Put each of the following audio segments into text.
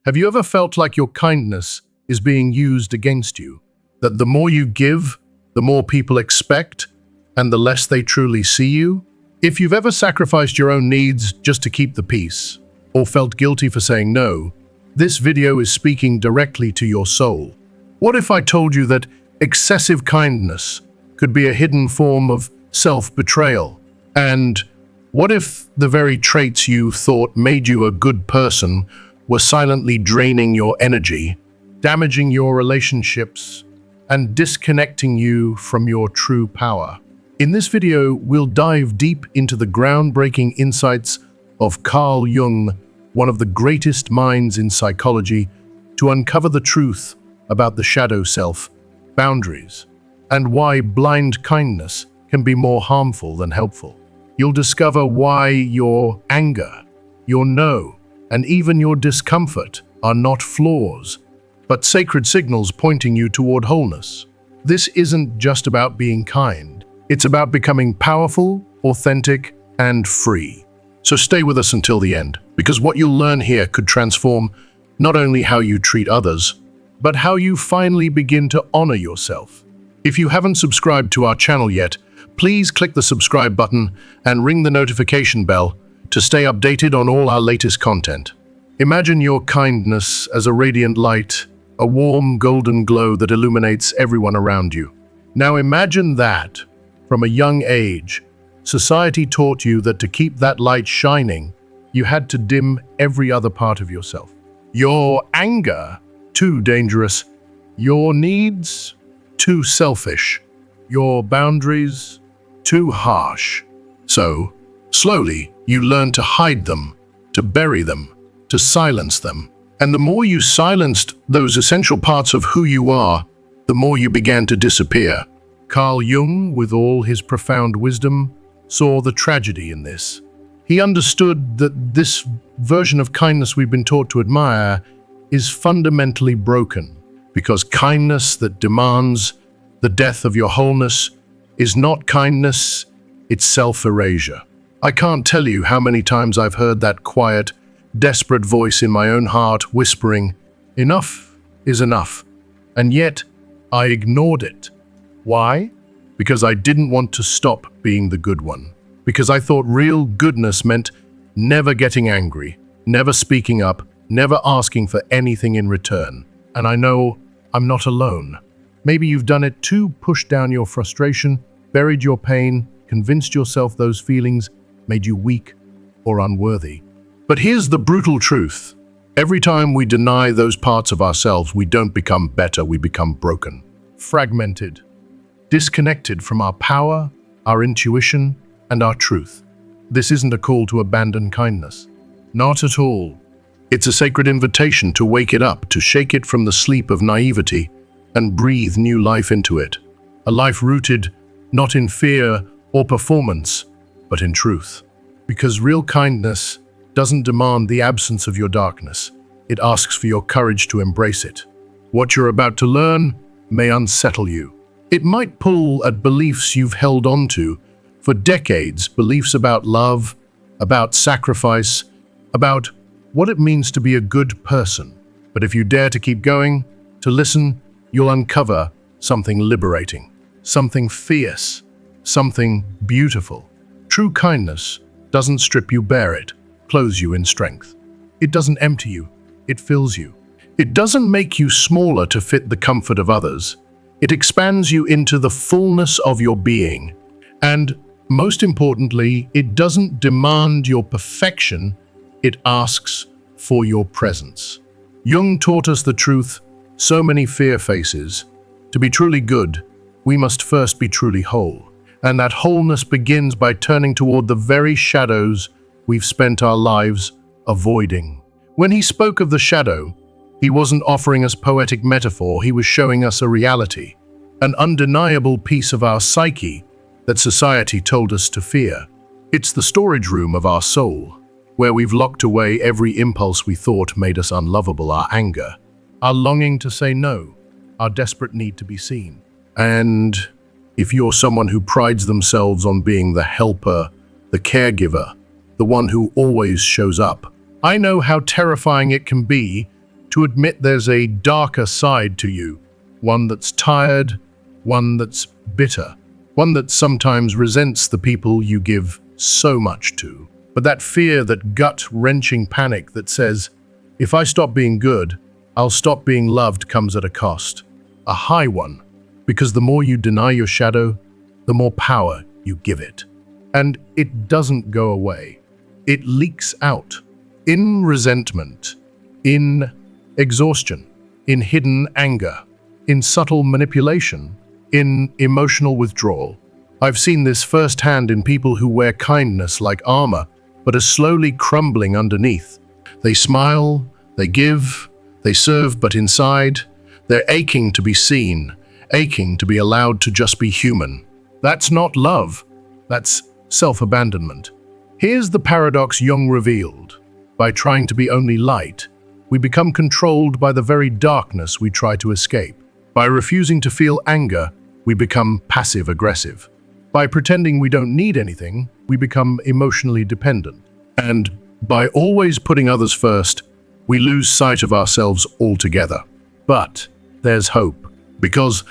Have you ever felt like your kindness is being used against you? That the more you give, the more people expect, and the less they truly see you? If you've ever sacrificed your own needs just to keep the peace, or felt guilty for saying no, this video is speaking directly to your soul. What if I told you that excessive kindness could be a hidden form of self-betrayal? And what if the very traits you thought made you a good person were silently draining your energy, damaging your relationships, and disconnecting you from your true power? In this video, we'll dive deep into the groundbreaking insights of Carl Jung, one of the greatest minds in psychology, to uncover the truth about the shadow self, boundaries, and why blind kindness can be more harmful than helpful. You'll discover why your anger, your no, and even your discomfort are not flaws, but sacred signals pointing you toward wholeness. This isn't just about being kind. It's about becoming powerful, authentic, and free. So stay with us until the end, because what you'll learn here could transform not only how you treat others, but how you finally begin to honor yourself. If you haven't subscribed to our channel yet, please click the subscribe button and ring the notification bell to stay updated on all our latest content. Imagine your kindness as a radiant light, a warm golden glow that illuminates everyone around you. Now imagine that, from a young age, society taught you that to keep that light shining, you had to dim every other part of yourself. Your anger, too dangerous. Your needs, too selfish. Your boundaries, too harsh. So, slowly, you learn to hide them, to bury them, to silence them. And the more you silenced those essential parts of who you are, the more you began to disappear. Carl Jung, with all his profound wisdom, saw the tragedy in this. He understood that this version of kindness we've been taught to admire is fundamentally broken, because kindness that demands the death of your wholeness is not kindness, it's self-erasure. I can't tell you how many times I've heard that quiet, desperate voice in my own heart whispering, "Enough is enough." And yet, I ignored it. Why? Because I didn't want to stop being the good one. Because I thought real goodness meant never getting angry, never speaking up, never asking for anything in return. And I know I'm not alone. Maybe you've done it too, pushed down your frustration, buried your pain, convinced yourself those feelings made you weak or unworthy. But here's the brutal truth. Every time we deny those parts of ourselves, we don't become better, we become broken, fragmented, disconnected from our power, our intuition, and our truth. This isn't a call to abandon kindness. Not at all. It's a sacred invitation to wake it up, to shake it from the sleep of naivety, and breathe new life into it. A life rooted not in fear or performance, but in truth. Because real kindness doesn't demand the absence of your darkness. It asks for your courage to embrace it. What you're about to learn may unsettle you. It might pull at beliefs you've held on to for decades, beliefs about love, about sacrifice, about what it means to be a good person. But if you dare to keep going, to listen, you'll uncover something liberating, something fierce, something beautiful. True kindness doesn't strip you bare, it clothes you in strength. It doesn't empty you, it fills you. It doesn't make you smaller to fit the comfort of others. It expands you into the fullness of your being. And most importantly, it doesn't demand your perfection, it asks for your presence. Jung taught us the truth so many fear faces. To be truly good, we must first be truly whole. And that wholeness begins by turning toward the very shadows we've spent our lives avoiding. When he spoke of the shadow, he wasn't offering us poetic metaphor, he was showing us a reality, an undeniable piece of our psyche that society told us to fear. It's the storage room of our soul, where we've locked away every impulse we thought made us unlovable, our anger, our longing to say no, our desperate need to be seen. And if you're someone who prides themselves on being the helper, the caregiver, the one who always shows up, I know how terrifying it can be to admit there's a darker side to you, one that's tired, one that's bitter, one that sometimes resents the people you give so much to. But that fear, that gut-wrenching panic that says, if I stop being good, I'll stop being loved, comes at a cost. A high one, because the more you deny your shadow, the more power you give it. And it doesn't go away. It leaks out in resentment, in exhaustion, in hidden anger, in subtle manipulation, in emotional withdrawal. I've seen this firsthand in people who wear kindness like armor, but are slowly crumbling underneath. They smile, they give, they serve, but inside, they're aching to be seen, aching to be allowed to just be human. That's not love, that's self-abandonment. Here's the paradox Jung revealed. By trying to be only light, we become controlled by the very darkness we try to escape. By refusing to feel anger, we become passive-aggressive. By pretending we don't need anything, we become emotionally dependent. And by always putting others first, we lose sight of ourselves altogether. But there's hope, because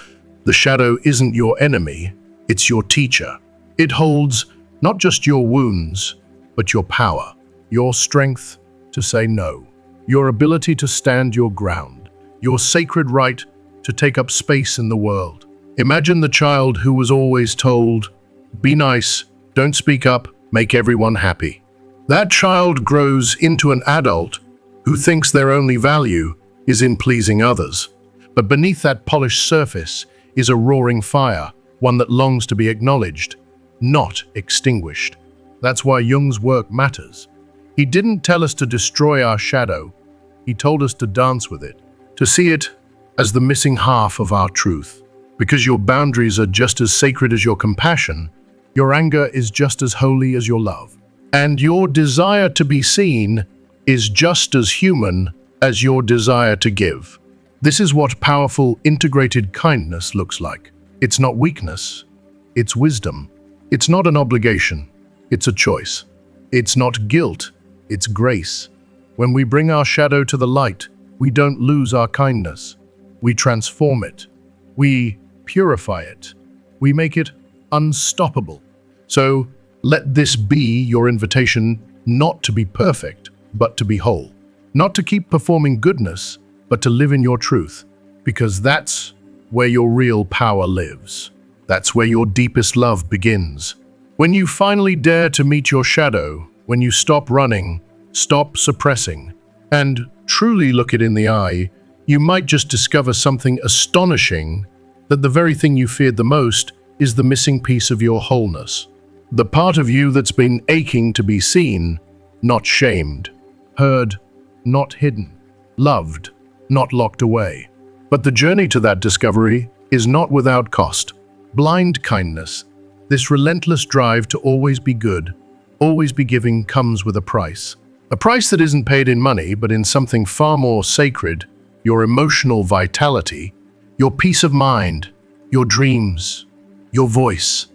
the shadow isn't your enemy, it's your teacher. It holds not just your wounds, but your power, your strength to say no, your ability to stand your ground, your sacred right to take up space in the world. Imagine the child who was always told, be nice, don't speak up, make everyone happy. That child grows into an adult who thinks their only value is in pleasing others. But beneath that polished surface is a roaring fire, one that longs to be acknowledged, not extinguished. That's why Jung's work matters. He didn't tell us to destroy our shadow. He told us to dance with it, to see it as the missing half of our truth. Because your boundaries are just as sacred as your compassion, your anger is just as holy as your love. And your desire to be seen is just as human as your desire to give. This is what powerful, integrated kindness looks like. It's not weakness, it's wisdom. It's not an obligation, it's a choice. It's not guilt, it's grace. When we bring our shadow to the light, we don't lose our kindness. We transform it. We purify it. We make it unstoppable. So let this be your invitation not to be perfect, but to be whole. Not to keep performing goodness, but to live in your truth. Because that's where your real power lives. That's where your deepest love begins. When you finally dare to meet your shadow, when you stop running, stop suppressing, and truly look it in the eye, you might just discover something astonishing, that the very thing you feared the most is the missing piece of your wholeness. The part of you that's been aching to be seen, not shamed, heard, not hidden, loved, not locked away. But the journey to that discovery is not without cost. Blind kindness, this relentless drive to always be good, always be giving, comes with a price. A price that isn't paid in money, but in something far more sacred, your emotional vitality, your peace of mind, your dreams, your voice.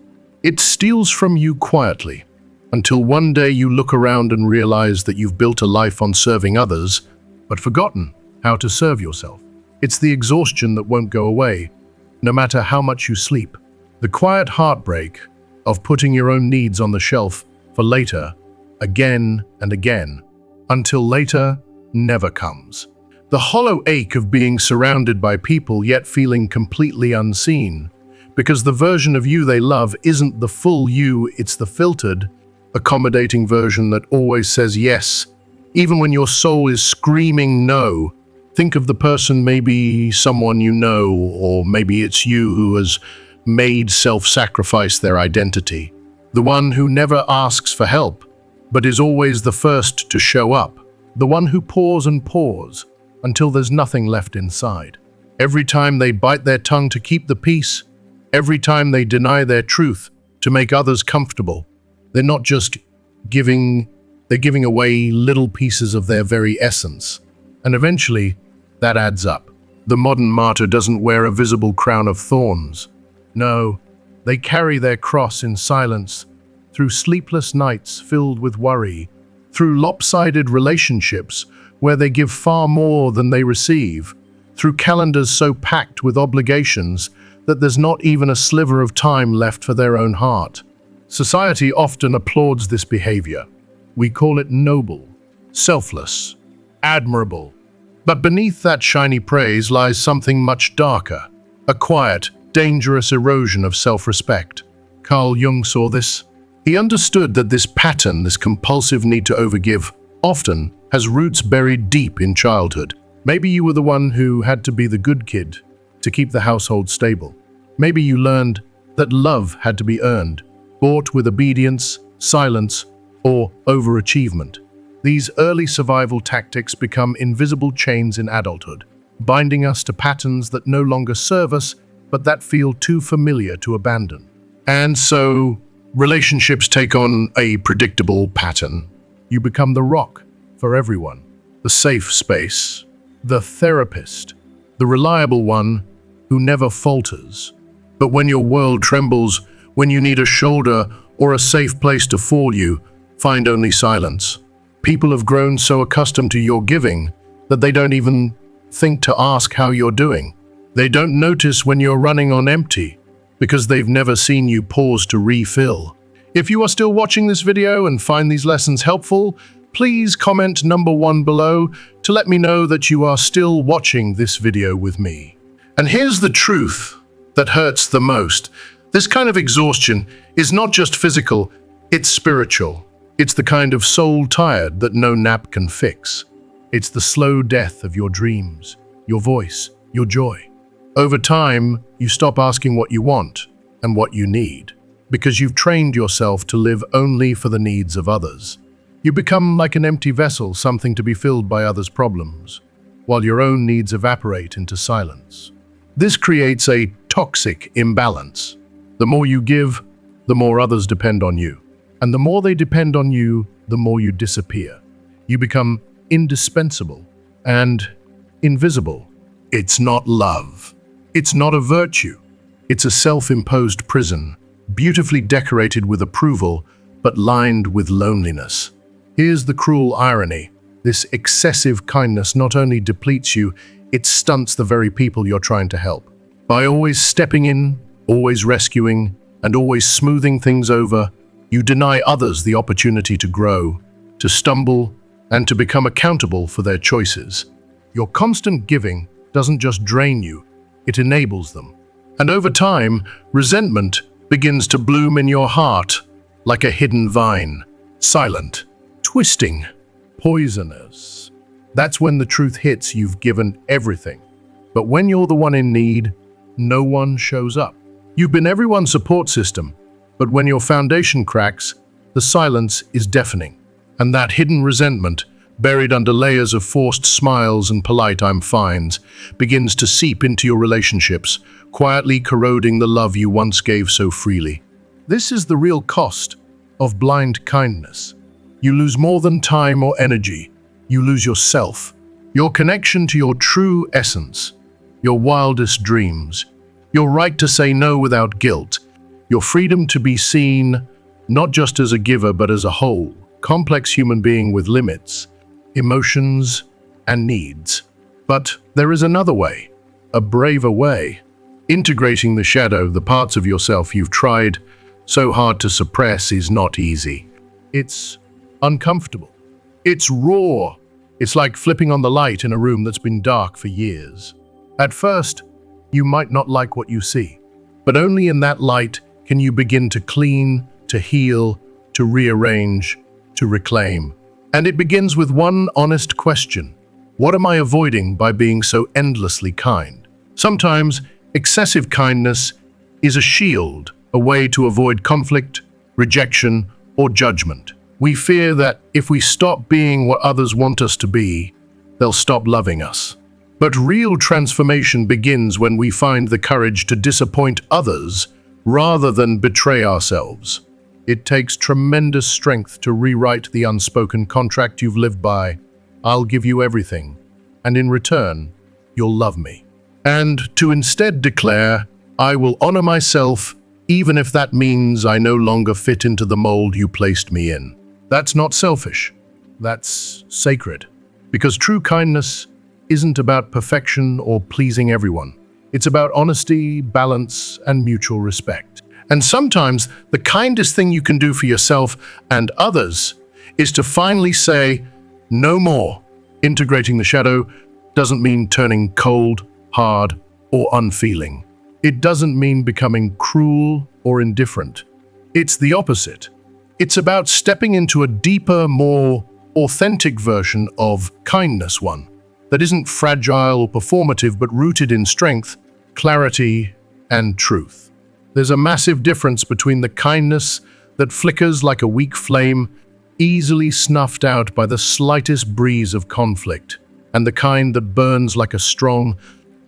It steals from you quietly, until one day you look around and realize that you've built a life on serving others, but forgotten how to serve yourself. It's the exhaustion that won't go away, no matter how much you sleep. The quiet heartbreak of putting your own needs on the shelf for later, again and again, until later never comes. The hollow ache of being surrounded by people yet feeling completely unseen, because the version of you they love isn't the full you, it's the filtered, accommodating version that always says yes, even when your soul is screaming no. Think of the person, maybe someone you know, or maybe it's you who has made self-sacrifice their identity. The one who never asks for help, but is always the first to show up. The one who pours and pours until there's nothing left inside. Every time they bite their tongue to keep the peace, every time they deny their truth to make others comfortable, they're not just giving, they're giving away little pieces of their very essence. And eventually, that adds up. The modern martyr doesn't wear a visible crown of thorns. No, they carry their cross in silence, through sleepless nights filled with worry, through lopsided relationships where they give far more than they receive, through calendars so packed with obligations that there's not even a sliver of time left for their own heart. Society often applauds this behavior. We call it noble, selfless, admirable. But beneath that shiny praise lies something much darker, a quiet, dangerous erosion of self-respect. Carl Jung saw this. He understood that this pattern, this compulsive need to overgive, often has roots buried deep in childhood. Maybe you were the one who had to be the good kid to keep the household stable. Maybe you learned that love had to be earned, bought with obedience, silence, or overachievement. These early survival tactics become invisible chains in adulthood, binding us to patterns that no longer serve us, but that feel too familiar to abandon. And so, relationships take on a predictable pattern. You become the rock for everyone, the safe space, the therapist, the reliable one who never falters. But when your world trembles, when you need a shoulder or a safe place to fall, you find only silence. People have grown so accustomed to your giving that they don't even think to ask how you're doing. They don't notice when you're running on empty because they've never seen you pause to refill. If you are still watching this video and find these lessons helpful, please comment number 1 below to let me know that you are still watching this video with me. And here's the truth that hurts the most. This kind of exhaustion is not just physical, it's spiritual. It's the kind of soul tired that no nap can fix. It's the slow death of your dreams, your voice, your joy. Over time, you stop asking what you want and what you need, because you've trained yourself to live only for the needs of others. You become like an empty vessel, something to be filled by others' problems, while your own needs evaporate into silence. This creates a toxic imbalance. The more you give, the more others depend on you. And the more they depend on you, the more you disappear. You become indispensable and invisible. It's not love. It's not a virtue. It's a self-imposed prison, beautifully decorated with approval, but lined with loneliness. Here's the cruel irony. This excessive kindness not only depletes you, it stunts the very people you're trying to help. By always stepping in, always rescuing, and always smoothing things over, you deny others the opportunity to grow, to stumble, and to become accountable for their choices. Your constant giving doesn't just drain you, it enables them. And over time, resentment begins to bloom in your heart like a hidden vine, silent, twisting, poisonous. That's when the truth hits. You've given everything. But when you're the one in need, no one shows up. You've been everyone's support system, but when your foundation cracks, the silence is deafening. And that hidden resentment, buried under layers of forced smiles and polite I'm fines, begins to seep into your relationships, quietly corroding the love you once gave so freely. This is the real cost of blind kindness. You lose more than time or energy. You lose yourself, your connection to your true essence, your wildest dreams, your right to say no without guilt, your freedom to be seen not just as a giver but as a whole, complex human being with limits, emotions, and needs. But there is another way, a braver way, integrating the shadow, the parts of yourself you've tried so hard to suppress is not easy. It's uncomfortable. It's raw. It's like flipping on the light in a room that's been dark for years. At first, you might not like what you see, but only in that light can you begin to clean, to heal, to rearrange, to reclaim. And it begins with one honest question. What am I avoiding by being so endlessly kind? Sometimes, excessive kindness is a shield, a way to avoid conflict, rejection, or judgment. We fear that if we stop being what others want us to be, they'll stop loving us. But real transformation begins when we find the courage to disappoint others rather than betray ourselves. It takes tremendous strength to rewrite the unspoken contract you've lived by. I'll give you everything, and in return, you'll love me. And to instead declare, I will honor myself, even if that means I no longer fit into the mold you placed me in. That's not selfish. that's sacred. Because true kindness isn't about perfection or pleasing everyone. It's about honesty, balance, and mutual respect. And sometimes the kindest thing you can do for yourself and others is to finally say, no more. Integrating the shadow doesn't mean turning cold, hard, or unfeeling. It doesn't mean becoming cruel or indifferent. It's the opposite. It's about stepping into a deeper, more authentic version of kindness, one that isn't fragile or performative, but rooted in strength, clarity, and truth. There's a massive difference between the kindness that flickers like a weak flame, easily snuffed out by the slightest breeze of conflict, and the kind that burns like a strong,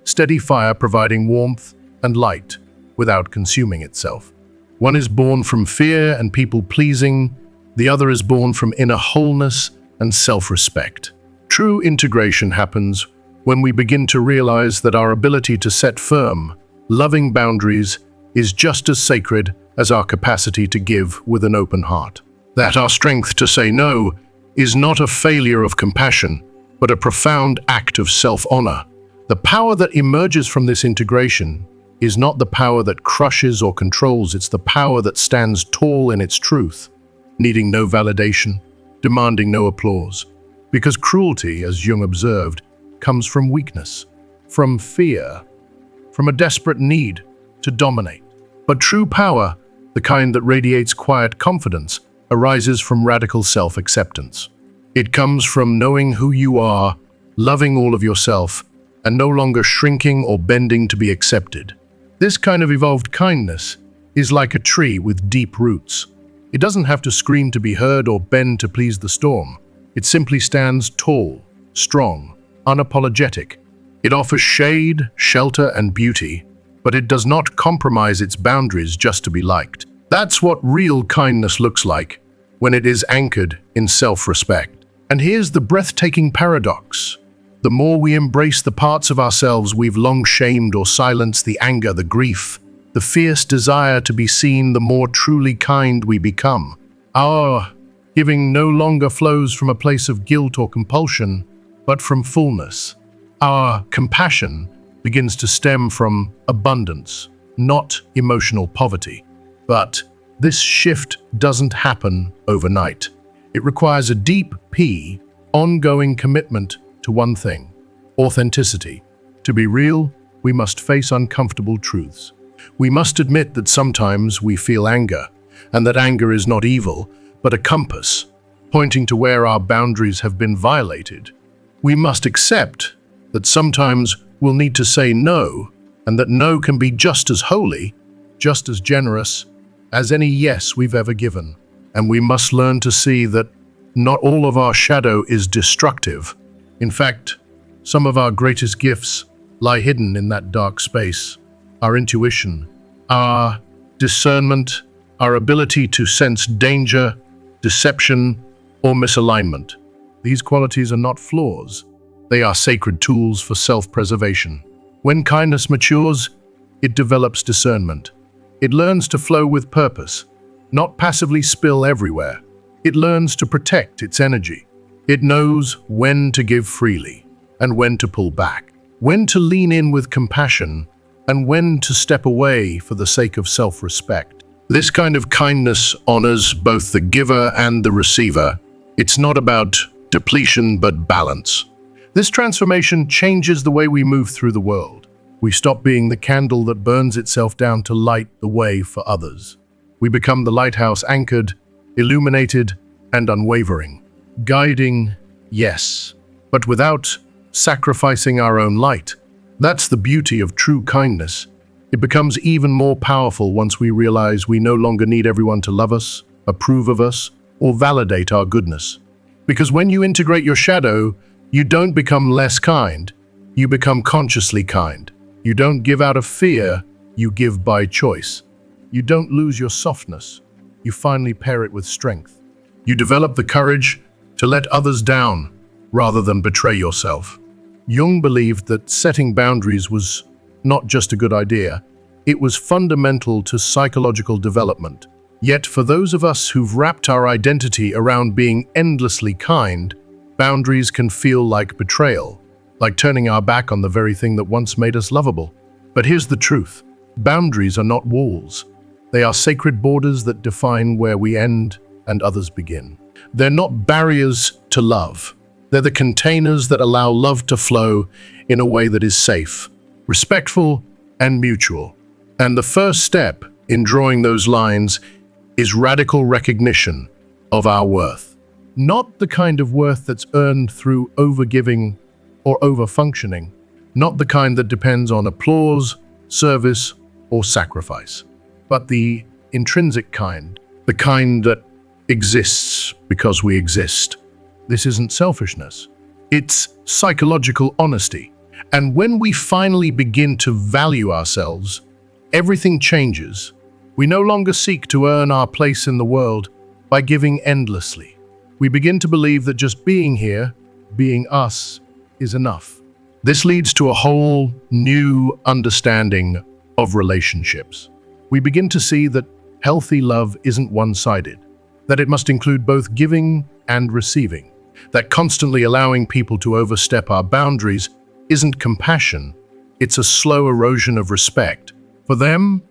steady fire, providing warmth and light without consuming itself. One is born from fear and people-pleasing, the other is born from inner wholeness and self-respect. True integration happens when we begin to realize that our ability to set firm, loving boundaries is just as sacred as our capacity to give with an open heart. That our strength to say no is not a failure of compassion, but a profound act of self-honor. The power that emerges from this integration is not the power that crushes or controls, it's the power that stands tall in its truth, needing no validation, demanding no applause. Because cruelty, as Jung observed, comes from weakness, from fear, from a desperate need to dominate. But true power, the kind that radiates quiet confidence, arises from radical self-acceptance. It comes from knowing who you are, loving all of yourself, and no longer shrinking or bending to be accepted. This kind of evolved kindness is like a tree with deep roots. It doesn't have to scream to be heard or bend to please the storm. It simply stands tall, strong, unapologetic. It offers shade, shelter, and beauty, but it does not compromise its boundaries just to be liked. That's what real kindness looks like, when it is anchored in self-respect. And here's the breathtaking paradox. The more we embrace the parts of ourselves we've long shamed or silenced, the anger, the grief, the fierce desire to be seen, the more truly kind we become. Our giving no longer flows from a place of guilt or compulsion, but from fullness. Our compassion begins to stem from abundance, not emotional poverty. But this shift doesn't happen overnight. It requires a deep P, ongoing commitment to one thing: authenticity. To be real, we must face uncomfortable truths. We must admit that sometimes we feel anger, and that anger is not evil, but a compass, pointing to where our boundaries have been violated. We must accept that sometimes we'll need to say no, and that no can be just as holy, just as generous, as any yes we've ever given. And we must learn to see that not all of our shadow is destructive. In fact, some of our greatest gifts lie hidden in that dark space. Our intuition, our discernment, our ability to sense danger, deception, or misalignment. These qualities are not flaws. They are sacred tools for self-preservation. When kindness matures, it develops discernment. It learns to flow with purpose, not passively spill everywhere. It learns to protect its energy. It knows when to give freely and when to pull back, when to lean in with compassion, and when to step away for the sake of self-respect. This kind of kindness honors both the giver and the receiver. It's not about depletion, but balance. This transformation changes the way we move through the world. We stop being the candle that burns itself down to light the way for others. We become the lighthouse, anchored, illuminated, and unwavering. Guiding, yes, but without sacrificing our own light. That's the beauty of true kindness. It becomes even more powerful once we realize we no longer need everyone to love us, approve of us, or validate our goodness. Because when you integrate your shadow, you don't become less kind, you become consciously kind. You don't give out of fear, you give by choice. You don't lose your softness, you finally pair it with strength. You develop the courage to let others down rather than betray yourself. Jung believed that setting boundaries was not just a good idea, it was fundamental to psychological development. Yet for those of us who've wrapped our identity around being endlessly kind, boundaries can feel like betrayal, like turning our back on the very thing that once made us lovable. But here's the truth. Boundaries are not walls. They are sacred borders that define where we end and others begin. They're not barriers to love. They're the containers that allow love to flow in a way that is safe, respectful, and mutual. And the first step in drawing those lines is radical recognition of our worth. Not the kind of worth that's earned through overgiving or overfunctioning, not the kind that depends on applause, service, or sacrifice, but the intrinsic kind, the kind that exists because we exist. This isn't selfishness. It's psychological honesty. And when we finally begin to value ourselves, everything changes. We no longer seek to earn our place in the world by giving endlessly. We begin to believe that just being here, being us, is enough. This leads to a whole new understanding of relationships. We begin to see that healthy love isn't one-sided, that it must include both giving and receiving, that constantly allowing people to overstep our boundaries isn't compassion, it's a slow erosion of respect for them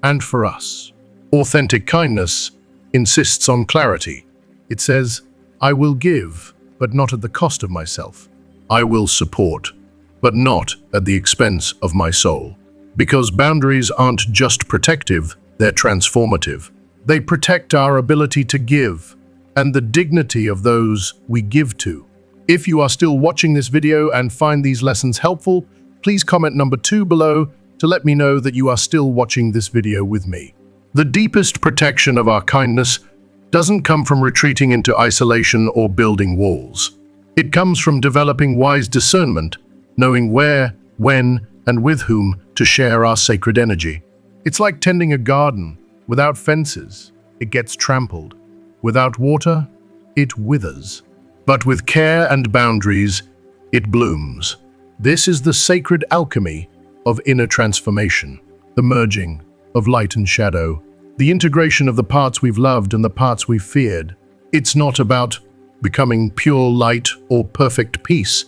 and for us. Authentic kindness insists on clarity. It says, I will give, but not at the cost of myself. I will support, but not at the expense of my soul. Because boundaries aren't just protective, they're transformative. They protect our ability to give and the dignity of those we give to. If you are still watching this video and find these lessons helpful, please comment number 2 below to let me know that you are still watching this video with me. The deepest protection of our kindness doesn't come from retreating into isolation or building walls. It comes from developing wise discernment, knowing where, when, and with whom to share our sacred energy. It's like tending a garden. Without fences, it gets trampled. Without water, it withers. But with care and boundaries, it blooms. This is the sacred alchemy of inner transformation, the merging of light and shadow, the integration of the parts we've loved and the parts we've feared. It's not about becoming pure light or perfect peace.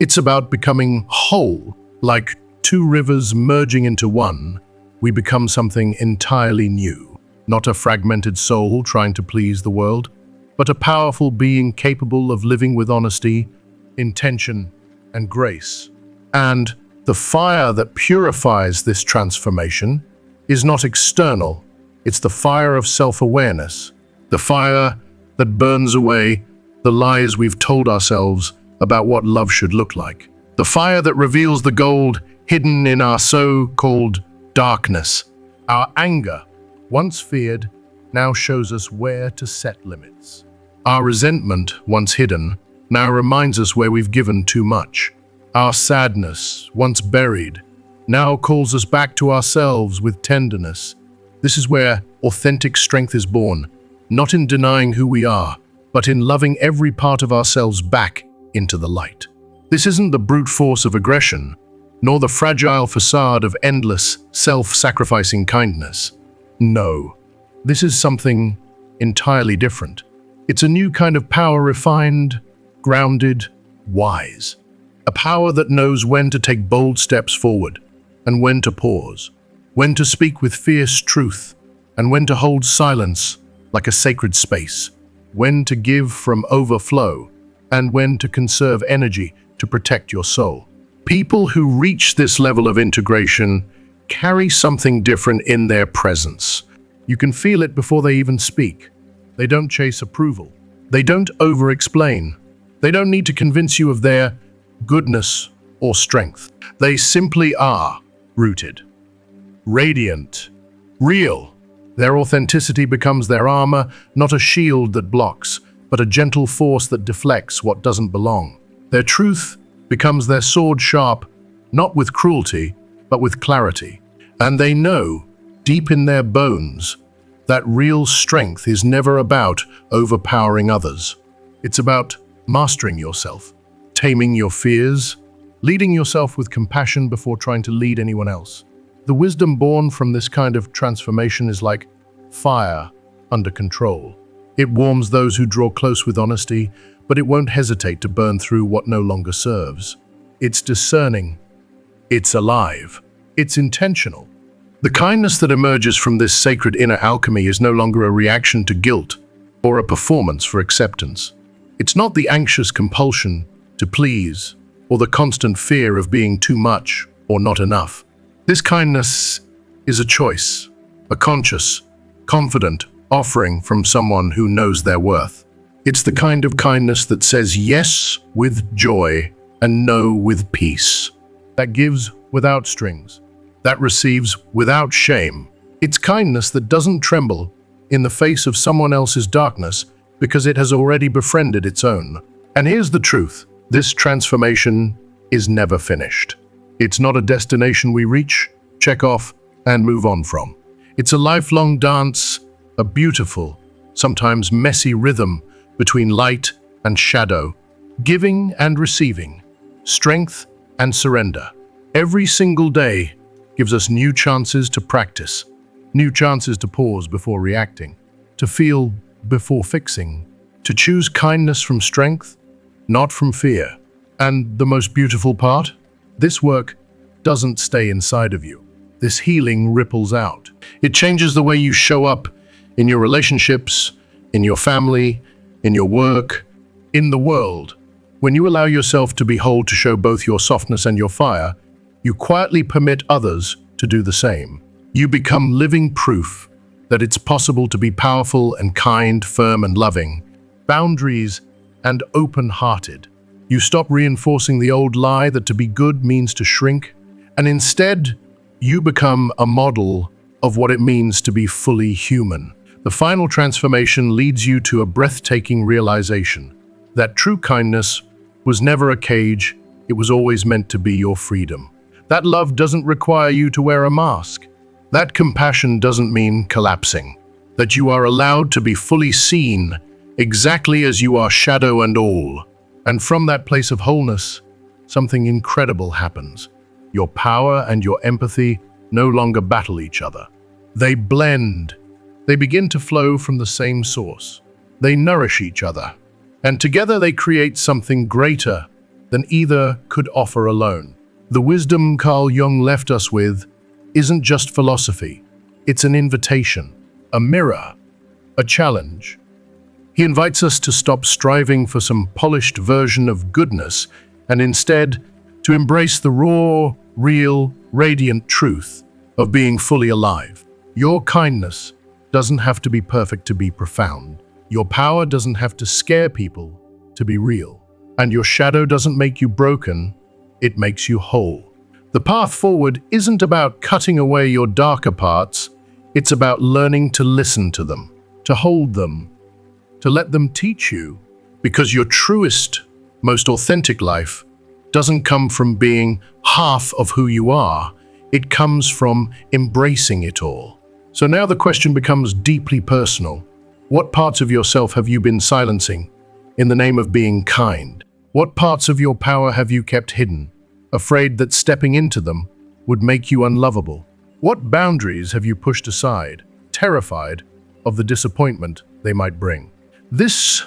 It's about becoming whole, like two rivers merging into one. We become something entirely new, not a fragmented soul trying to please the world, but a powerful being capable of living with honesty, intention, and grace. And the fire that purifies this transformation is not external. It's the fire of self-awareness, the fire that burns away the lies we've told ourselves about what love should look like, the fire that reveals the gold hidden in our so-called darkness. Our anger, once feared, now shows us where to set limits. Our resentment, once hidden, now reminds us where we've given too much. Our sadness, once buried, now calls us back to ourselves with tenderness. This is where authentic strength is born, not in denying who we are, but in loving every part of ourselves back into the light. This isn't the brute force of aggression, nor the fragile facade of endless, self-sacrificing kindness. No, this is something entirely different. It's a new kind of power, refined, grounded, wise. A power that knows when to take bold steps forward and when to pause, when to speak with fierce truth and when to hold silence like a sacred space, when to give from overflow and when to conserve energy to protect your soul. People who reach this level of integration carry something different in their presence. You can feel it before they even speak. They don't chase approval. They don't over-explain. They don't need to convince you of their goodness or strength. They simply are rooted, radiant, real. Their authenticity becomes their armor, not a shield that blocks, but a gentle force that deflects what doesn't belong. Their truth becomes their sword, sharp, not with cruelty, but with clarity. And they know, deep in their bones, that real strength is never about overpowering others. It's about mastering yourself, taming your fears, leading yourself with compassion before trying to lead anyone else. The wisdom born from this kind of transformation is like fire under control. It warms those who draw close with honesty, but it won't hesitate to burn through what no longer serves. It's discerning. It's alive. It's intentional. The kindness that emerges from this sacred inner alchemy is no longer a reaction to guilt or a performance for acceptance. It's not the anxious compulsion to please or the constant fear of being too much or not enough. This kindness is a choice, a conscious, confident offering from someone who knows their worth. It's the kind of kindness that says yes with joy and no with peace, that gives without strings, that receives without shame. It's kindness that doesn't tremble in the face of someone else's darkness because it has already befriended its own. And here's the truth: this transformation is never finished. It's not a destination we reach, check off, and move on from. It's a lifelong dance, a beautiful, sometimes messy rhythm between light and shadow, giving and receiving, strength and surrender. Every single day gives us new chances to practice, new chances to pause before reacting, to feel before fixing, to choose kindness from strength, not from fear. And the most beautiful part? This work doesn't stay inside of you. This healing ripples out. It changes the way you show up in your relationships, in your family, in your work, in the world. When you allow yourself to be whole, to show both your softness and your fire, you quietly permit others to do the same. You become living proof that it's possible to be powerful and kind, firm and loving, boundaries and open-hearted. You stop reinforcing the old lie that to be good means to shrink, and instead, you become a model of what it means to be fully human. The final transformation leads you to a breathtaking realization that true kindness was never a cage, it was always meant to be your freedom. That love doesn't require you to wear a mask. That compassion doesn't mean collapsing. That you are allowed to be fully seen, exactly as you are, shadow and all. And from that place of wholeness, something incredible happens. Your power and your empathy no longer battle each other. They blend. They begin to flow from the same source. They nourish each other. And together they create something greater than either could offer alone. The wisdom Carl Jung left us with isn't just philosophy. It's an invitation, a mirror, a challenge. He invites us to stop striving for some polished version of goodness and instead to embrace the raw, real, radiant truth of being fully alive. Your kindness doesn't have to be perfect to be profound. Your power doesn't have to scare people to be real. And your shadow doesn't make you broken, it makes you whole. The path forward isn't about cutting away your darker parts, it's about learning to listen to them, to hold them, to let them teach you. Because your truest, most authentic life doesn't come from being half of who you are, it comes from embracing it all. So now the question becomes deeply personal. What parts of yourself have you been silencing in the name of being kind? What parts of your power have you kept hidden, afraid that stepping into them would make you unlovable? What boundaries have you pushed aside, terrified of the disappointment they might bring? This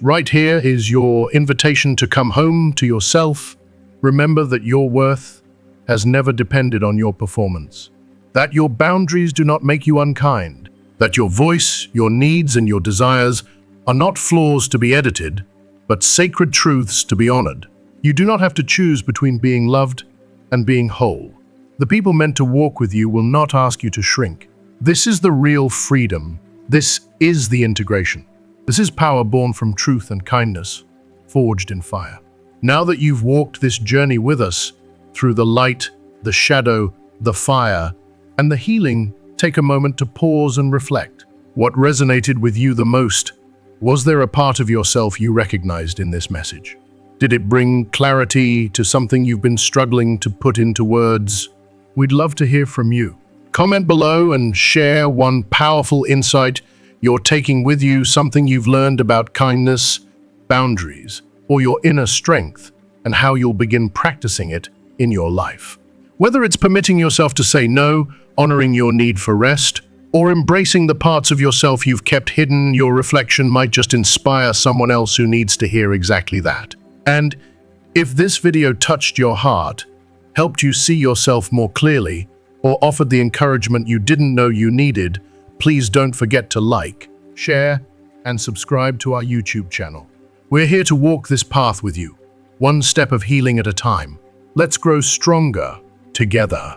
right here is your invitation to come home to yourself. Remember that your worth has never depended on your performance, that your boundaries do not make you unkind, that your voice, your needs, and your desires are not flaws to be edited, but sacred truths to be honored. You do not have to choose between being loved and being whole. The people meant to walk with you will not ask you to shrink. This is the real freedom. This is the integration. This is power born from truth and kindness, forged in fire. Now that you've walked this journey with us, through the light, the shadow, the fire, and the healing, take a moment to pause and reflect. What resonated with you the most? Was there a part of yourself you recognized in this message? Did it bring clarity to something you've been struggling to put into words? We'd love to hear from you. Comment below and share one powerful insight you're taking with you, something you've learned about kindness, boundaries, or your inner strength, and how you'll begin practicing it in your life. Whether it's permitting yourself to say no, honoring your need for rest, or embracing the parts of yourself you've kept hidden. Your reflection might just inspire someone else who needs to hear exactly that. And if this video touched your heart, helped you see yourself more clearly, or offered the encouragement you didn't know you needed, please don't forget to like, share, and subscribe to our YouTube channel. We're here to walk this path with you, one step of healing at a time. Let's grow stronger together.